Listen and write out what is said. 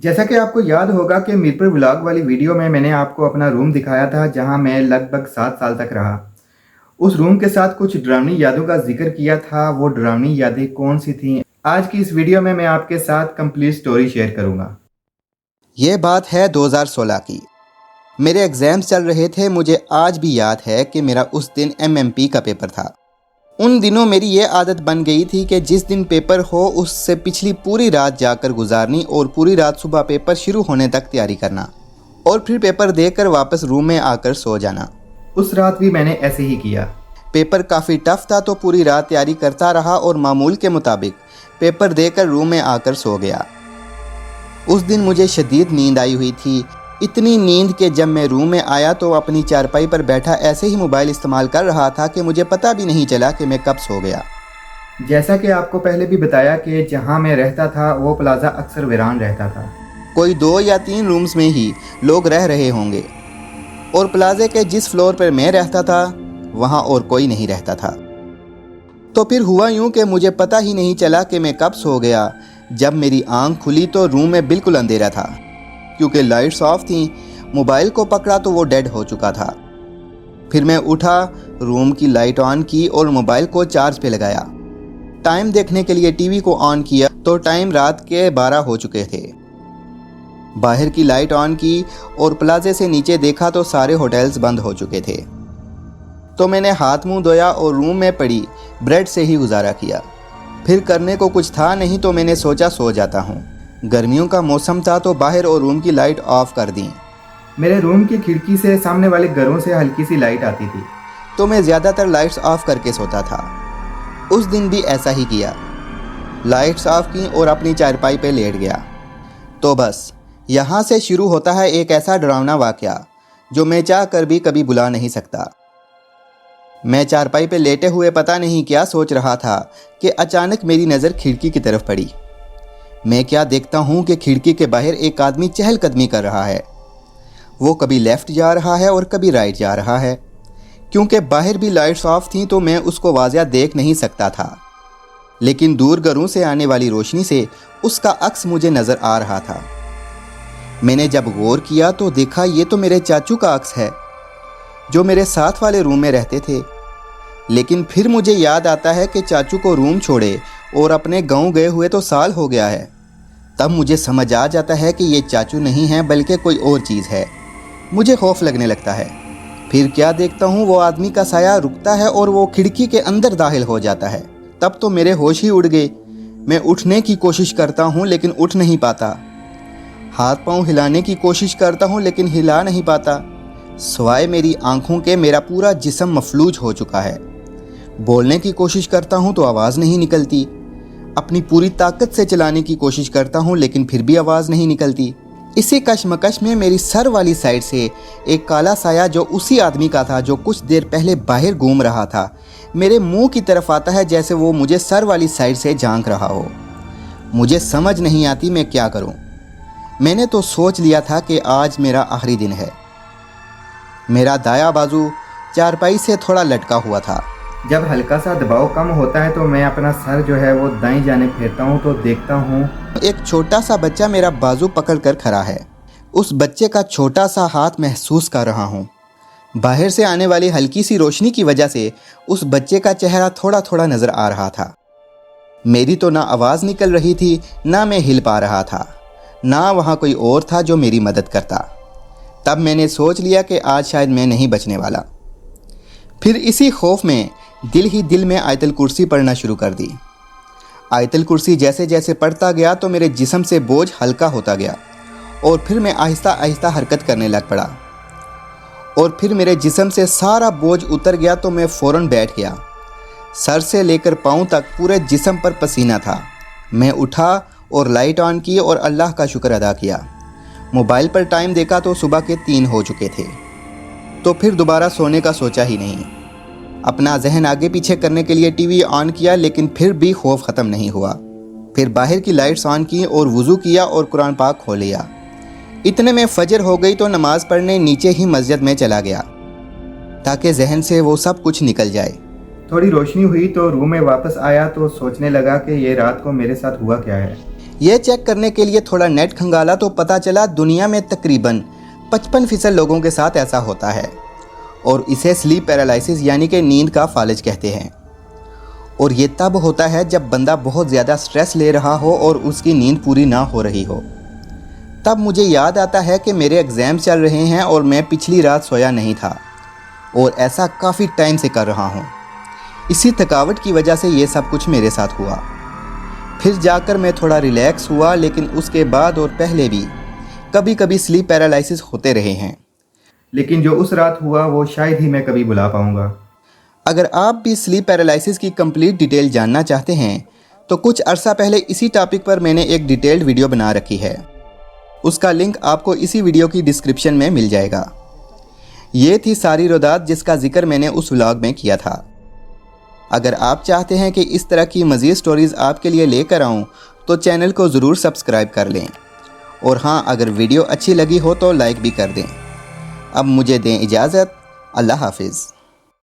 जैसा कि आपको याद होगा कि मीरपुर व्लॉग वाली वीडियो में मैंने आपको अपना रूम दिखाया था जहां मैं लगभग 7 साल तक रहा। उस रूम के साथ कुछ डरावनी यादों का जिक्र किया था। वो डरावनी यादें कौन सी थीं? आज की इस वीडियो में मैं आपके साथ कंप्लीट स्टोरी शेयर करूंगा। ये बात है 2016 की। मेरे एग्ज़ाम्स चल रहे थे। मुझे आज भी याद है कि मेरा उस दिन एमएमपी का पेपर था। उन दिनों मेरी ये आदत बन गई थी कि जिस दिन पेपर हो उससे पिछली पूरी रात जाकर गुजारनी और पूरी रात सुबह पेपर शुरू होने तक तैयारी करना और फिर पेपर देकर वापस रूम में आकर सो जाना। उस रात भी मैंने ऐसे ही किया। पेपर काफ़ी टफ था तो पूरी रात तैयारी करता रहा और मामूल के मुताबिक पेपर देकर रूम में आकर सो गया। उस दिन मुझे शदीद नींद आई हुई थी, इतनी नींद कि जब मैं रूम में आया तो अपनी चारपाई पर बैठा ऐसे ही मोबाइल इस्तेमाल कर रहा था कि मुझे पता भी नहीं चला कि मैं कब सो गया। जैसा कि आपको पहले भी बताया कि जहां मैं रहता था वो प्लाजा अक्सर वीरान रहता था। कोई 2 या 3 रूम्स में ही लोग रह रहे होंगे और प्लाजे के जिस फ्लोर पर मैं रहता था वहाँ और कोई नहीं रहता था। तो फिर हुआ यूँ कि मुझे पता ही नहीं चला कि मैं कब सो गया। जब मेरी आंख खुली तो रूम में बिल्कुल अंधेरा था क्योंकि लाइट्स ऑफ थीं। मोबाइल को पकड़ा तो वो डेड हो चुका था। फिर मैं उठा, रूम की लाइट ऑन की और मोबाइल को चार्ज पे लगाया। टाइम देखने के लिए टीवी को ऑन किया तो टाइम रात के 12 हो चुके थे। बाहर की लाइट ऑन की और प्लाजे से नीचे देखा तो सारे होटल्स बंद हो चुके थे। तो मैंने हाथ मुंह धोया और रूम में पड़ी ब्रेड से ही गुजारा किया। फिर करने को कुछ था नहीं तो मैंने सोचा सो जाता हूँ। गर्मियों का मौसम था तो बाहर और रूम की लाइट ऑफ कर दी। मेरे रूम की खिड़की से सामने वाले घरों से हल्की सी लाइट आती थी तो मैं ज़्यादातर लाइट्स ऑफ करके सोता था। उस दिन भी ऐसा ही किया, लाइट्स ऑफ की और अपनी चारपाई पे लेट गया। तो बस यहाँ से शुरू होता है एक ऐसा डरावना वाक़या जो मैं चाह कर भी कभी भुला नहीं सकता। मैं चारपाई पे लेटे हुए पता नहीं क्या सोच रहा था कि अचानक मेरी नज़र खिड़की की तरफ पड़ी। मैं क्या देखता हूँ कि खिड़की के बाहर एक आदमी चहलकदमी कर रहा है। वो कभी लेफ़्ट जा रहा है और कभी राइट जा रहा है। क्योंकि बाहर भी लाइट्स ऑफ थीं तो मैं उसको वाज़िया देख नहीं सकता था, लेकिन दूर घरों से आने वाली रोशनी से उसका अक्स मुझे नज़र आ रहा था। मैंने जब गौर किया तो देखा ये तो मेरे चाचू का अक्स है जो मेरे साथ वाले रूम में रहते थे। लेकिन फिर मुझे याद आता है कि चाचू को रूम छोड़े और अपने गांव गए हुए तो साल हो गया है। तब मुझे समझ आ जाता है कि ये चाचू नहीं है बल्कि कोई और चीज़ है। मुझे खौफ लगने लगता है। फिर क्या देखता हूँ, वो आदमी का साया रुकता है और वो खिड़की के अंदर दाखिल हो जाता है। तब तो मेरे होश ही उड़ गए। मैं उठने की कोशिश करता हूँ लेकिन उठ नहीं पाता। हाथ पांव हिलाने की कोशिश करता हूँ लेकिन हिला नहीं पाता। सिवाय मेरी आंखों के मेरा पूरा जिस्म मफलूज हो चुका है। बोलने की कोशिश करता हूँ तो आवाज़ नहीं निकलती। अपनी पूरी ताकत से चलाने की कोशिश करता हूँ लेकिन फिर भी आवाज़ नहीं निकलती। इसी कशमकश में मेरी सर वाली साइड से एक काला साया जो उसी आदमी का था जो कुछ देर पहले बाहर घूम रहा था, मेरे मुंह की तरफ आता है जैसे वो मुझे सर वाली साइड से झांक रहा हो। मुझे समझ नहीं आती मैं क्या करूँ। मैंने तो सोच लिया था कि आज मेरा आखिरी दिन है। मेरा दायां बाजू चारपाई से थोड़ा लटका हुआ था। जब हल्का सा दबाव कम होता है तो मैं अपना सर जो है वो दाईं जाने फेरता हूँ तो देखता हूँ एक छोटा सा बच्चा मेरा बाजू पकड़ कर खड़ा है। उस बच्चे का छोटा सा हाथ महसूस कर रहा हूँ। बाहर से आने वाली हल्की सी रोशनी की वजह से उस बच्चे का चेहरा थोड़ा थोड़ा नज़र आ रहा था। मेरी तो ना आवाज़ निकल रही थी, ना मैं हिल पा रहा था, ना वहाँ कोई और था जो मेरी मदद करता। तब मैंने सोच लिया कि आज शायद मैं नहीं बचने वाला। फिर इसी खौफ में दिल ही दिल में आयतल कुर्सी पढ़ना शुरू कर दी। आयतल कुर्सी जैसे जैसे पढ़ता गया तो मेरे जिस्म से बोझ हल्का होता गया और फिर मैं आहिस्ता आहिस्ता हरकत करने लग पड़ा और फिर मेरे जिस्म से सारा बोझ उतर गया तो मैं फ़ौरन बैठ गया। सर से लेकर पाँव तक पूरे जिस्म पर पसीना था। मैं उठा और लाइट ऑन की और अल्लाह का शुक्र अदा किया। मोबाइल पर टाइम देखा तो सुबह के 3 हो चुके थे। तो फिर दोबारा सोने का सोचा ही नहीं। अपना जहन आगे पीछे करने के लिए टीवी ऑन किया लेकिन फिर भी खौफ ख़त्म नहीं हुआ। फिर बाहर की लाइट्स ऑन की और वज़ू किया और कुरान पाक खोल लिया। इतने में फजर हो गई तो नमाज़ पढ़ने नीचे ही मस्जिद में चला गया ताकि जहन से वो सब कुछ निकल जाए। थोड़ी रोशनी हुई तो रूम में वापस आया तो सोचने लगा कि ये रात को मेरे साथ हुआ क्या है। ये चेक करने के लिए थोड़ा नेट खंगाला तो पता चला दुनिया में तकरीबन 55% लोगों के साथ ऐसा होता है और इसे स्लीप पैरालिसिस यानी कि नींद का फालिज कहते हैं। और ये तब होता है जब बंदा बहुत ज़्यादा स्ट्रेस ले रहा हो और उसकी नींद पूरी ना हो रही हो। तब मुझे याद आता है कि मेरे एग्ज़ाम चल रहे हैं और मैं पिछली रात सोया नहीं था और ऐसा काफ़ी टाइम से कर रहा हूँ। इसी थकावट की वजह से ये सब कुछ मेरे साथ हुआ। फिर जाकर मैं थोड़ा रिलैक्स हुआ, लेकिन उसके बाद और पहले भी कभी कभी स्लीप पैरालिसिस होते रहे हैं। लेकिन जो उस रात हुआ वो शायद ही मैं कभी भुला पाऊंगा। अगर आप भी स्लीप पैरालिसिस की कंप्लीट डिटेल जानना चाहते हैं तो कुछ अरसा पहले इसी टॉपिक पर मैंने एक डिटेल्ड वीडियो बना रखी है। उसका लिंक आपको इसी वीडियो की डिस्क्रिप्शन में मिल जाएगा। ये थी सारी रोदात जिसका जिक्र मैंने उस व्लॉग में किया था। अगर आप चाहते हैं कि इस तरह की मज़ीद स्टोरीज़ आपके लिए लेकर आऊँ तो चैनल को ज़रूर सब्सक्राइब कर लें। और हाँ, अगर वीडियो अच्छी लगी हो तो लाइक भी कर दें। अब मुझे दें इजाज़त। अल्लाह हाफिज़।